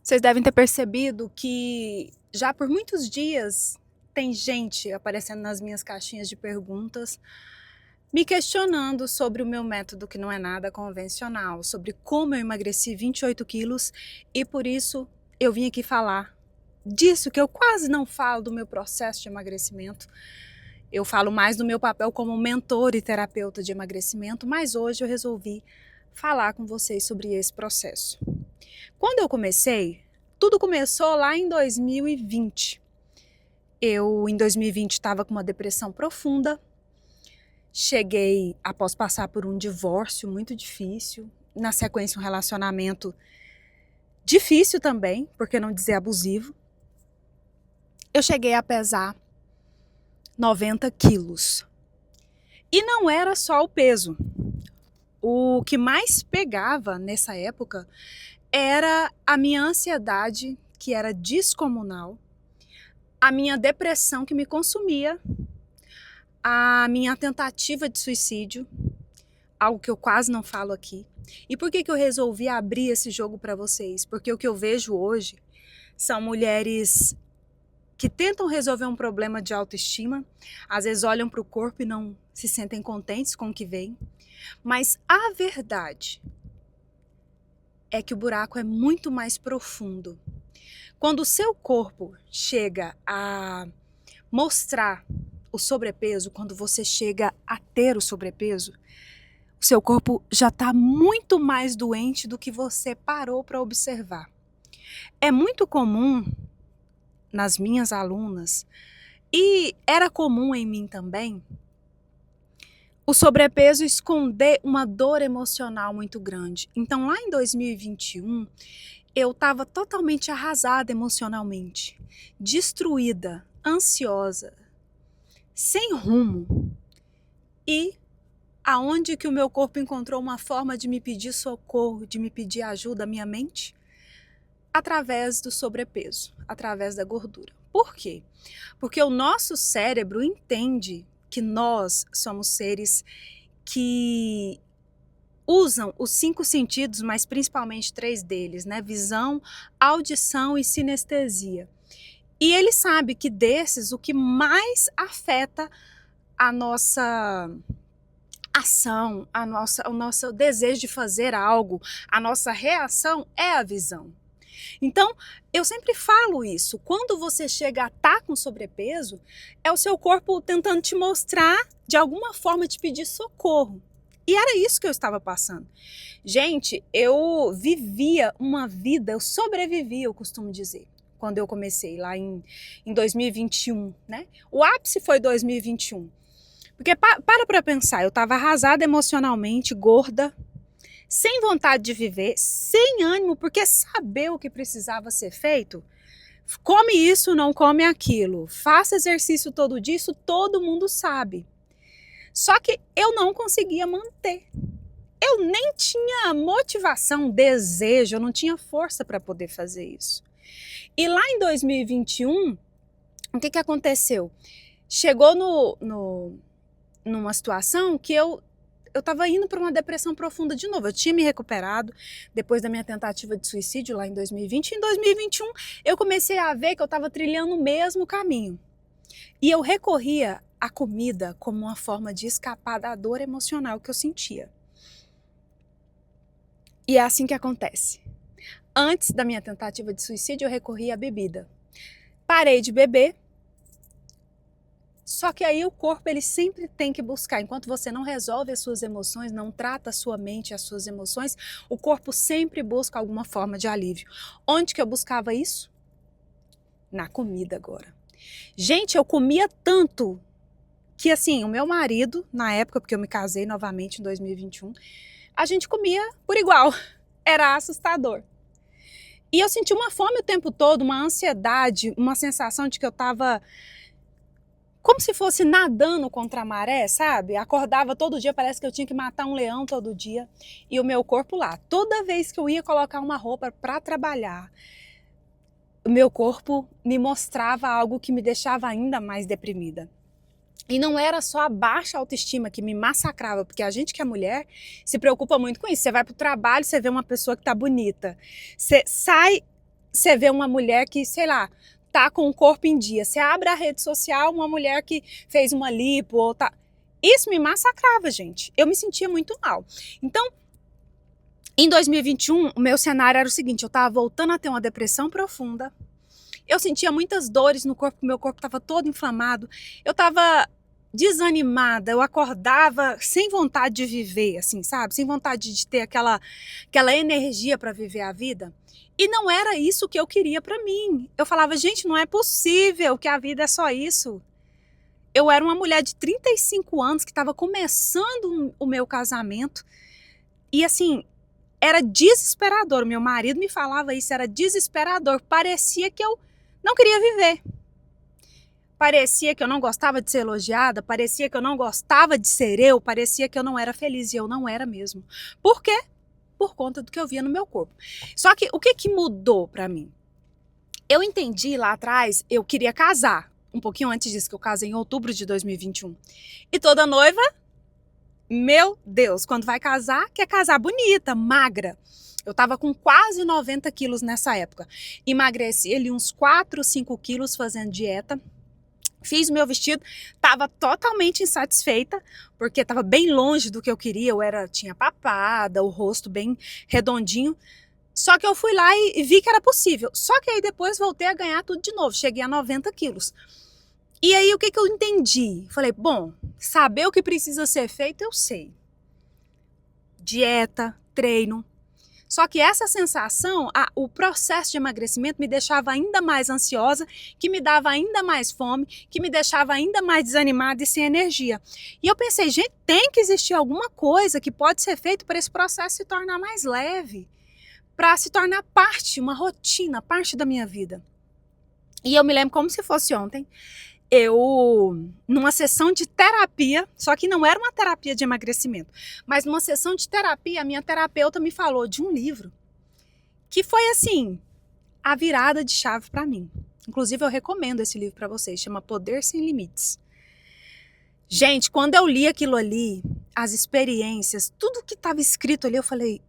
Vocês devem ter percebido que já por muitos dias tem gente aparecendo nas minhas caixinhas de perguntas, me questionando sobre o meu método que não é nada convencional, sobre como eu emagreci 28 quilos e por isso eu vim aqui falar disso que eu quase não falo do meu processo de emagrecimento. Eu falo mais do meu papel como mentor e terapeuta de emagrecimento, mas hoje eu resolvi falar com vocês sobre esse processo. Quando eu comecei, tudo começou lá em 2020. Em 2020, estava com uma depressão profunda. Cheguei após passar por um divórcio muito difícil. Na sequência, um relacionamento difícil também, por que não dizer abusivo. Eu cheguei a pesar 90 quilos. E não era só o peso. O que mais pegava nessa época era a minha ansiedade, que era descomunal, a minha depressão que me consumia, a minha tentativa de suicídio, algo que eu quase não falo aqui. E por que eu resolvi abrir esse jogo para vocês? Porque o que eu vejo hoje são mulheres que tentam resolver um problema de autoestima, às vezes olham para o corpo e não se sentem contentes com o que vem, mas a verdade é que o buraco é muito mais profundo. Quando o seu corpo chega a mostrar o sobrepeso, quando você chega a ter o sobrepeso, o seu corpo já está muito mais doente do que você parou para observar. É muito comum nas minhas alunas, e era comum em mim também, o sobrepeso esconder uma dor emocional muito grande. Então lá em 2021, eu estava totalmente arrasada emocionalmente, destruída, ansiosa, sem rumo. E aonde que o meu corpo encontrou uma forma de me pedir socorro, de me pedir ajuda, a minha mente? Através do sobrepeso, através da gordura. Por quê? Porque o nosso cérebro entende que nós somos seres que usam os 5 sentidos, mas principalmente 3 deles, né? Visão, audição e sinestesia. E ele sabe que desses, o que mais afeta a nossa ação, o nosso desejo de fazer algo, a nossa reação é a visão. Então, eu sempre falo isso, quando você chega a estar com sobrepeso, é o seu corpo tentando te mostrar, de alguma forma, te pedir socorro. E era isso que eu estava passando. Gente, eu vivia uma vida, eu sobrevivia, eu costumo dizer, quando eu comecei lá em 2021, né? O ápice foi 2021. Porque para pensar, eu estava arrasada emocionalmente, gorda, sem vontade de viver, sem ânimo, porque saber o que precisava ser feito, come isso, não come aquilo, faça exercício todo dia, isso todo mundo sabe. Só que eu não conseguia manter. Eu nem tinha motivação, desejo, eu não tinha força para poder fazer isso. E lá em 2021, o que aconteceu? Chegou numa situação que eu estava indo para uma depressão profunda de novo. Eu tinha me recuperado depois da minha tentativa de suicídio lá em 2020. Em 2021, eu comecei a ver que eu estava trilhando o mesmo caminho. E eu recorria à comida como uma forma de escapar da dor emocional que eu sentia. E é assim que acontece. Antes da minha tentativa de suicídio, eu recorri à bebida. Parei de beber. Só que aí o corpo ele sempre tem que buscar, enquanto você não resolve as suas emoções, não trata a sua mente, as suas emoções, o corpo sempre busca alguma forma de alívio. Onde que eu buscava isso? Na comida agora. Gente, eu comia tanto que assim, o meu marido, na época, porque eu me casei novamente em 2021, a gente comia por igual, era assustador. E eu senti uma fome o tempo todo, uma ansiedade, uma sensação de que eu estava como se fosse nadando contra a maré, sabe? Acordava todo dia, parece que eu tinha que matar um leão todo dia. E o meu corpo lá, toda vez que eu ia colocar uma roupa para trabalhar, o meu corpo me mostrava algo que me deixava ainda mais deprimida. E não era só a baixa autoestima que me massacrava, porque a gente que é mulher se preocupa muito com isso. Você vai para o trabalho, você vê uma pessoa que está bonita. Você sai você vê uma mulher que, sei lá, tá com o corpo em dia. Você abre a rede social, uma mulher que fez uma lipo ou tá... Isso me massacrava, gente. Eu me sentia muito mal. Então, em 2021, o meu cenário era o seguinte, eu tava voltando a ter uma depressão profunda. Eu sentia muitas dores no corpo, meu corpo estava todo inflamado. Eu estava desanimada, eu acordava sem vontade de viver, assim, sabe? Sem vontade de ter aquela energia para viver a vida. E não era isso que eu queria para mim. Eu falava, gente, não é possível que a vida é só isso. Eu era uma mulher de 35 anos que estava começando o meu casamento. E assim, era desesperador. Meu marido me falava isso, era desesperador. Parecia que eu não queria viver. Parecia que eu não gostava de ser elogiada, parecia que eu não gostava de ser eu, parecia que eu não era feliz, e eu não era mesmo. Por quê? Por conta do que eu via no meu corpo. Só que o que mudou pra mim? Eu entendi lá atrás, eu queria casar. Um pouquinho antes disso, que eu casei em outubro de 2021. E toda noiva, meu Deus, quando vai casar, quer casar bonita, magra. Eu tava com quase 90 quilos nessa época. Emagreci ali uns 4, 5 quilos fazendo dieta. Fiz o meu vestido, estava totalmente insatisfeita, porque estava bem longe do que eu queria, tinha papada, o rosto bem redondinho. Só que eu fui lá e vi que era possível. Só que aí depois voltei a ganhar tudo de novo, cheguei a 90 quilos. E aí o que eu entendi? Falei, bom, saber o que precisa ser feito eu sei. Dieta, treino. Só que essa sensação, o processo de emagrecimento me deixava ainda mais ansiosa, que me dava ainda mais fome, que me deixava ainda mais desanimada e sem energia. E eu pensei, gente, tem que existir alguma coisa que pode ser feito para esse processo se tornar mais leve, para se tornar parte, uma rotina, parte da minha vida. E eu me lembro como se fosse ontem, numa sessão de terapia, só que não era uma terapia de emagrecimento, mas numa sessão de terapia, a minha terapeuta me falou de um livro que foi assim, a virada de chave para mim. Inclusive eu recomendo esse livro para vocês, chama Poder Sem Limites. Gente, quando eu li aquilo ali, as experiências, tudo que estava escrito ali, eu falei,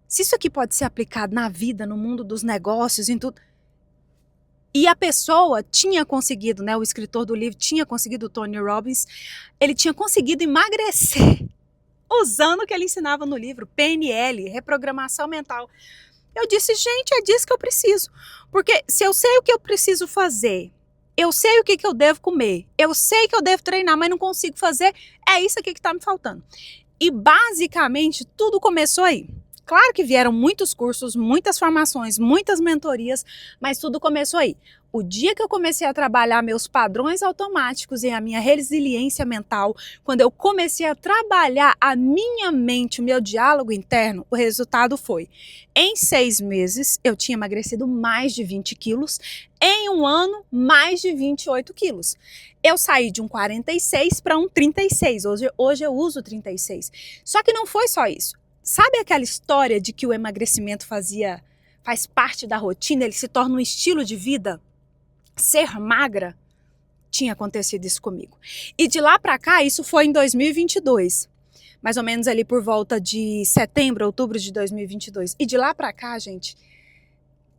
se isso aqui pode ser aplicado na vida, no mundo dos negócios, em tudo... E a pessoa tinha conseguido, né, o escritor do livro tinha conseguido, o Tony Robbins, ele tinha conseguido emagrecer usando o que ele ensinava no livro, PNL, reprogramação mental. Eu disse, gente, é disso que eu preciso. Porque se eu sei o que eu preciso fazer, eu sei o que eu devo comer, eu sei que eu devo treinar, mas não consigo fazer, é isso aqui que está me faltando. E basicamente tudo começou aí. Claro que vieram muitos cursos, muitas formações, muitas mentorias, mas tudo começou aí. O dia que eu comecei a trabalhar meus padrões automáticos e a minha resiliência mental, quando eu comecei a trabalhar a minha mente, o meu diálogo interno, o resultado foi, em 6 meses, eu tinha emagrecido mais de 20 quilos, em um ano, mais de 28 quilos. Eu saí de um 46 para um 36, hoje eu uso 36. Só que não foi só isso. Sabe aquela história de que o emagrecimento faz parte da rotina, ele se torna um estilo de vida? Ser magra? Tinha acontecido isso comigo. E de lá para cá, isso foi em 2022. Mais ou menos ali por volta de setembro, outubro de 2022. E de lá para cá, gente,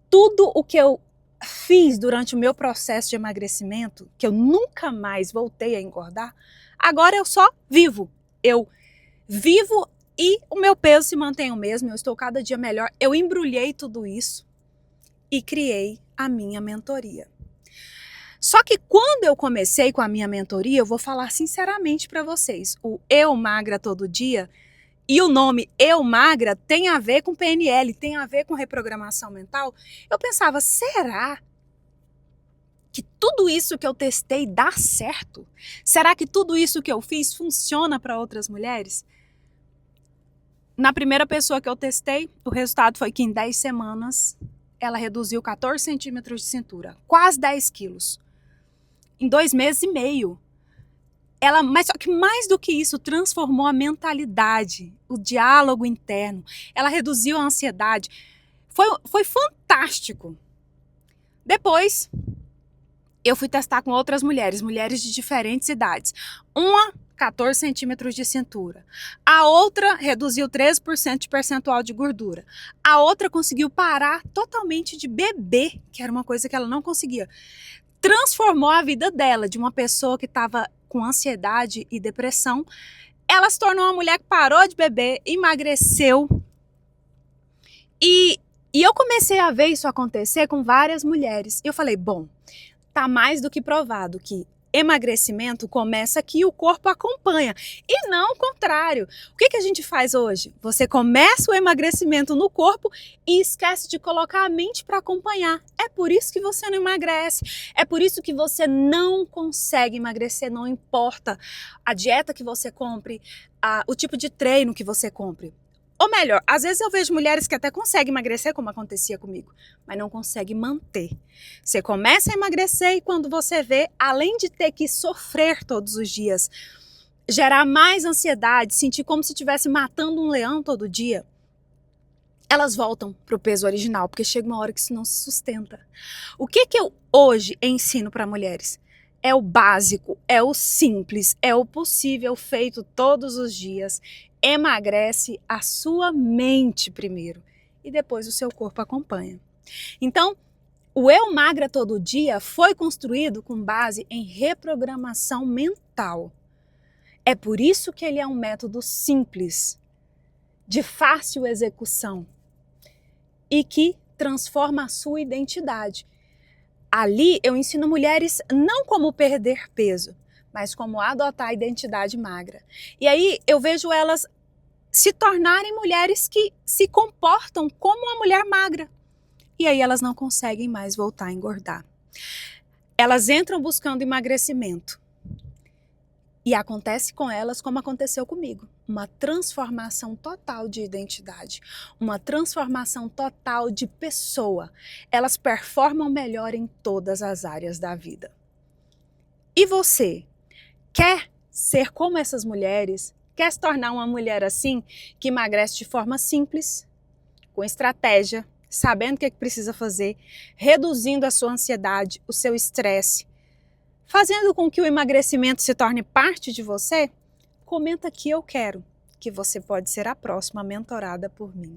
tudo o que eu fiz durante o meu processo de emagrecimento, que eu nunca mais voltei a engordar, agora eu só vivo. Eu vivo e o meu peso se mantém o mesmo, eu estou cada dia melhor. Eu embrulhei tudo isso e criei a minha mentoria. Só que quando eu comecei com a minha mentoria, eu vou falar sinceramente para vocês, o Eu Magra Todo Dia e o nome Eu Magra tem a ver com PNL, tem a ver com reprogramação mental. Eu pensava, será que tudo isso que eu testei dá certo? Será que tudo isso que eu fiz funciona para outras mulheres? Na primeira pessoa que eu testei, o resultado foi que em 10 semanas ela reduziu 14 centímetros de cintura, quase 10 quilos. Em 2 meses e meio. Mas só que mais do que isso, transformou a mentalidade, o diálogo interno. Ela reduziu a ansiedade. Foi fantástico. Depois, eu fui testar com outras mulheres de diferentes idades. Uma 14 centímetros de cintura. A outra reduziu 13% de percentual de gordura. A outra conseguiu parar totalmente de beber, que era uma coisa que ela não conseguia. Transformou a vida dela, de uma pessoa que estava com ansiedade e depressão. Ela se tornou uma mulher que parou de beber, emagreceu. E eu comecei a ver isso acontecer com várias mulheres. Eu falei, bom, tá mais do que provado que emagrecimento começa aqui e o corpo acompanha. E não o contrário. O que a gente faz hoje? Você começa o emagrecimento no corpo e esquece de colocar a mente para acompanhar. É por isso que você não emagrece. É por isso que você não consegue emagrecer, não importa a dieta que você compre, o tipo de treino que você compre. Ou melhor, às vezes eu vejo mulheres que até conseguem emagrecer, como acontecia comigo, mas não conseguem manter. Você começa a emagrecer e quando você vê, além de ter que sofrer todos os dias, gerar mais ansiedade, sentir como se estivesse matando um leão todo dia, elas voltam para o peso original, porque chega uma hora que isso não se sustenta. O que eu hoje ensino para mulheres? É o básico, é o simples, é o possível feito todos os dias. Emagrece a sua mente primeiro e depois o seu corpo acompanha. Então, o Eu Magra Todo Dia foi construído com base em reprogramação mental. É por isso que ele é um método simples, de fácil execução e que transforma a sua identidade. Ali eu ensino mulheres não como perder peso, mas como adotar a identidade magra. E aí eu vejo elas se tornarem mulheres que se comportam como uma mulher magra. E aí elas não conseguem mais voltar a engordar. Elas entram buscando emagrecimento. E acontece com elas como aconteceu comigo. Uma transformação total de identidade. Uma transformação total de pessoa. Elas performam melhor em todas as áreas da vida. E você? Quer ser como essas mulheres? Quer se tornar uma mulher assim, que emagrece de forma simples, com estratégia, sabendo o que precisa fazer, reduzindo a sua ansiedade, o seu estresse, fazendo com que o emagrecimento se torne parte de você? Comenta aqui, eu quero, que você pode ser a próxima mentorada por mim.